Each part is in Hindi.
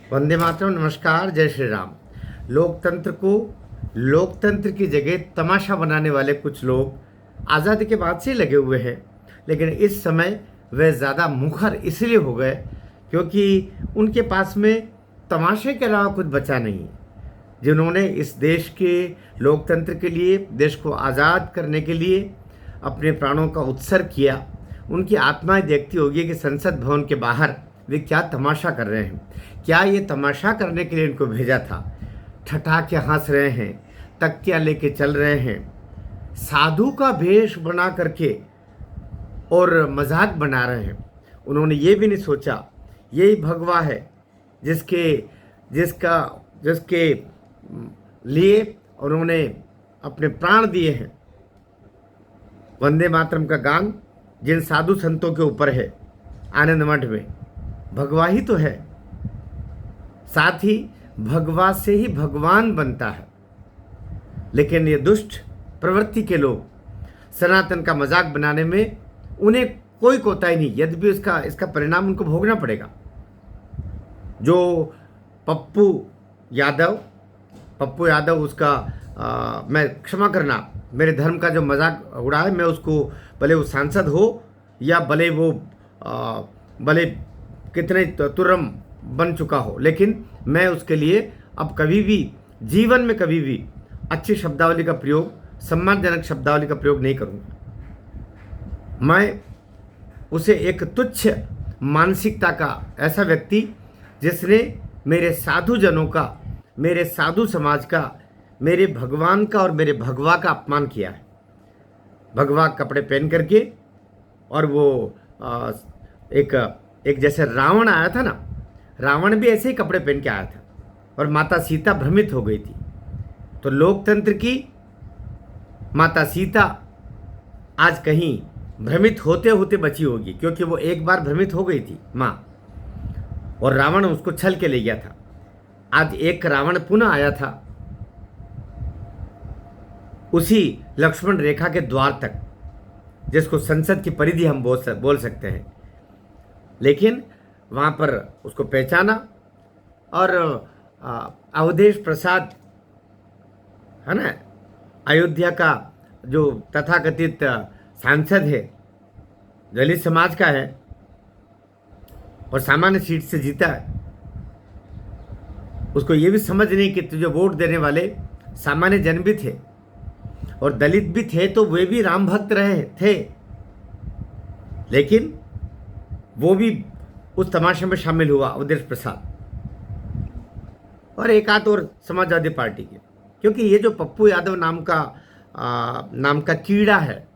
वंदे मातरम। नमस्कार, जय श्री राम। लोकतंत्र को लोकतंत्र की जगह तमाशा बनाने वाले कुछ लोग आज़ादी के बाद से ही लगे हुए हैं, लेकिन इस समय वे ज़्यादा मुखर इसलिए हो गए क्योंकि उनके पास में तमाशे के अलावा कुछ बचा नहीं है। जिन्होंने इस देश के लोकतंत्र के लिए, देश को आज़ाद करने के लिए अपने प्राणों का उत्सर्ग किया, उनकी आत्माएं देखती होगी कि संसद भवन के बाहर वे क्या तमाशा कर रहे हैं। क्या ये तमाशा करने के लिए इनको भेजा था? ठठा के हंस रहे हैं, तकिया लेके चल रहे हैं, साधु का वेश बना करके और मजाक बना रहे हैं। उन्होंने ये भी नहीं सोचा यही भगवा है जिसके जिसका जिसके लिए उन्होंने अपने प्राण दिए हैं। वंदे मातरम का गान जिन साधु संतों के ऊपर है आनंद मठ में, भगवा ही तो है। साथ ही भगवा से ही भगवान बनता है। लेकिन ये दुष्ट प्रवृत्ति के लोग सनातन का मजाक बनाने में उन्हें कोई कोताही नहीं, यद्यपि इसका परिणाम उनको भोगना पड़ेगा। जो पप्पू यादव उसका मैं क्षमा करना, मेरे धर्म का जो मजाक उड़ाए, मैं उसको, भले वो सांसद हो या भले कितने तुर्रम बन चुका हो, लेकिन मैं उसके लिए अब कभी भी जीवन में कभी भी अच्छी शब्दावली का प्रयोग, सम्मानजनक शब्दावली का प्रयोग नहीं करूँगा। मैं उसे एक तुच्छ मानसिकता का ऐसा व्यक्ति जिसने मेरे साधुजनों का, मेरे साधु समाज का, मेरे भगवान का और मेरे भगवा का अपमान किया है। भगवा कपड़े पहन करके, और वो एक जैसे रावण आया था ना, रावण भी ऐसे ही कपड़े पहन के आया था और माता सीता भ्रमित हो गई थी। तो लोकतंत्र की माता सीता आज कहीं भ्रमित होते होते बची होगी, क्योंकि वो एक बार भ्रमित हो गई थी माँ, और रावण उसको छल के ले गया था। आज एक रावण पुनः आया था उसी लक्ष्मण रेखा के द्वार तक, जिसको संसद की परिधि हम बोल सकते हैं। लेकिन वहाँ पर उसको पहचाना, और अवधेश प्रसाद है ना, अयोध्या का जो तथाकथित सांसद है, दलित समाज का है और सामान्य सीट से जीता है, उसको ये भी समझ नहीं कि तुझे वोट देने वाले सामान्य जन भी थे और दलित भी थे, तो वे भी राम भक्त रहे थे, लेकिन वो भी उस तमाशे में शामिल हुआ, अवधेश प्रसाद और एक आध और समाजवादी पार्टी के। क्योंकि ये जो पप्पू यादव नाम का कीड़ा है,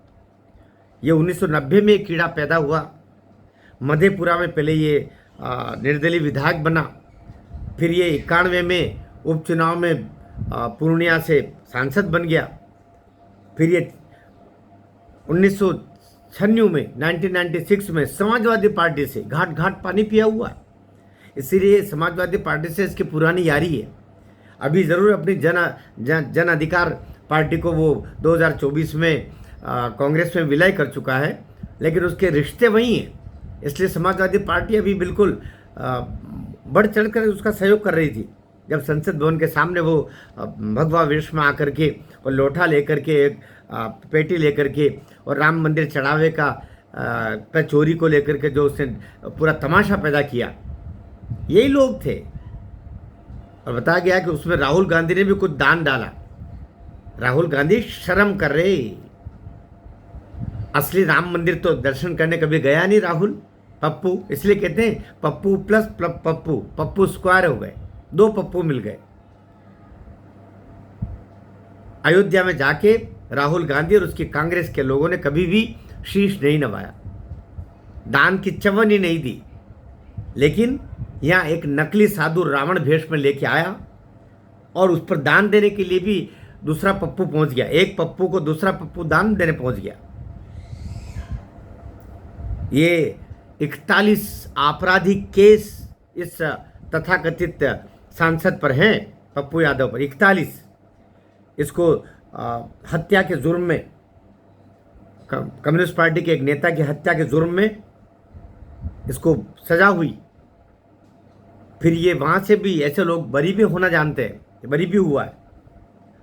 ये 1990 में कीड़ा पैदा हुआ। मधेपुरा में पहले ये निर्दलीय विधायक बना, फिर ये 91 में उपचुनाव में पूर्णिया से सांसद बन गया, फिर ये 1996 में समाजवादी पार्टी से घाट घाट पानी पिया हुआ। इसीलिए समाजवादी पार्टी से इसकी पुरानी यारी है। अभी ज़रूर अपनी जन अधिकार पार्टी को वो 2024 में कांग्रेस में विलय कर चुका है, लेकिन उसके रिश्ते वही हैं। इसलिए समाजवादी पार्टी अभी बिल्कुल बढ़ चढ़ कर उसका सहयोग कर रही थी। जब संसद भवन के सामने वो भगवा वेश में आकर के और लोटा लेकर के, एक पेटी लेकर के, और राम मंदिर चढ़ावे का चोरी को लेकर के जो उसने पूरा तमाशा पैदा किया, यही लोग थे। और बताया गया कि उसमें राहुल गांधी ने भी कुछ दान डाला। राहुल गांधी शर्म कर रहे, असली राम मंदिर तो दर्शन करने कभी गया नहीं राहुल। पप्पू, इसलिए कहते हैं पप्पू प्लस पप्पू स्क्वायर हो गए, 2 पप्पू मिल गए। अयोध्या में जाके राहुल गांधी और उसकी कांग्रेस के लोगों ने कभी भी शीश नहीं नवाया, दान की चवन ही नहीं दी, लेकिन यहाँ एक नकली साधु रावण भेष में लेके आया और उस पर दान देने के लिए भी दूसरा पप्पू पहुंच गया। एक पप्पू को दूसरा पप्पू दान देने पहुंच गया। ये 41 आपराधिक केस इस तथाकथित सांसद पर हैं, पप्पू यादव पर 41। इसको हत्या के जुर्म में, कम्युनिस्ट पार्टी के एक नेता की हत्या के जुर्म में इसको सजा हुई। फिर ये वहाँ से भी ऐसे लोग बरी भी होना जानते हैं, बरी भी हुआ है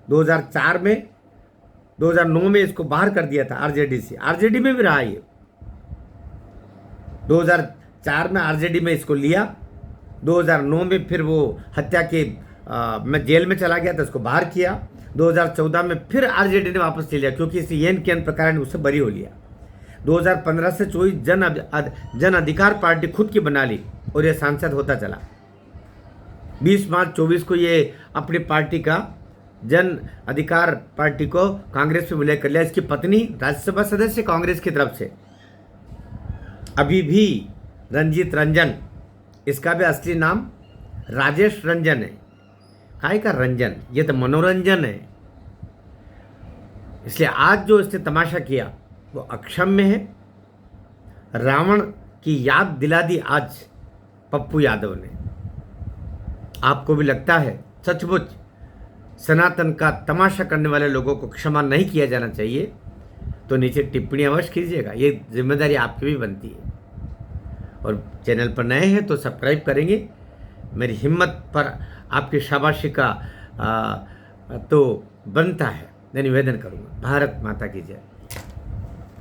2004 में, 2009 में इसको बाहर कर दिया था आरजेडी से, आरजेडी में भी रहा ये, 2004 में आरजेडी में इसको लिया, 2009 में फिर वो हत्या के मैं जेल में चला गया था, उसको बाहर किया, 2014 में फिर आरजेडी ने वापस ले लिया क्योंकि इसे एन के एन प्रकार ने उससे बरी हो लिया। 2015 से 24 जन अधिकार पार्टी खुद की बना ली और ये सांसद होता चला। 20 मार्च 24 को ये अपनी पार्टी का जन अधिकार पार्टी को कांग्रेस में विलय कर लिया। इसकी पत्नी राज्यसभा सदस्य कांग्रेस की तरफ से, अभी भी रंजीत रंजन, इसका भी असली नाम राजेश रंजन है। काय का रंजन, ये तो मनोरंजन है। इसलिए आज जो इसने तमाशा किया वो अक्षम्य है। रावण की याद दिला दी आज पप्पू यादव ने। आपको भी लगता है सचमुच सनातन का तमाशा करने वाले लोगों को क्षमा नहीं किया जाना चाहिए तो नीचे टिप्पणी अवश्य कीजिएगा, ये जिम्मेदारी आपकी भी बनती है। और चैनल पर नए हैं तो सब्सक्राइब करेंगे। मेरी हिम्मत पर आपकी शाबाशी का तो बनता है, मैं निवेदन करूँगा। भारत माता की जय।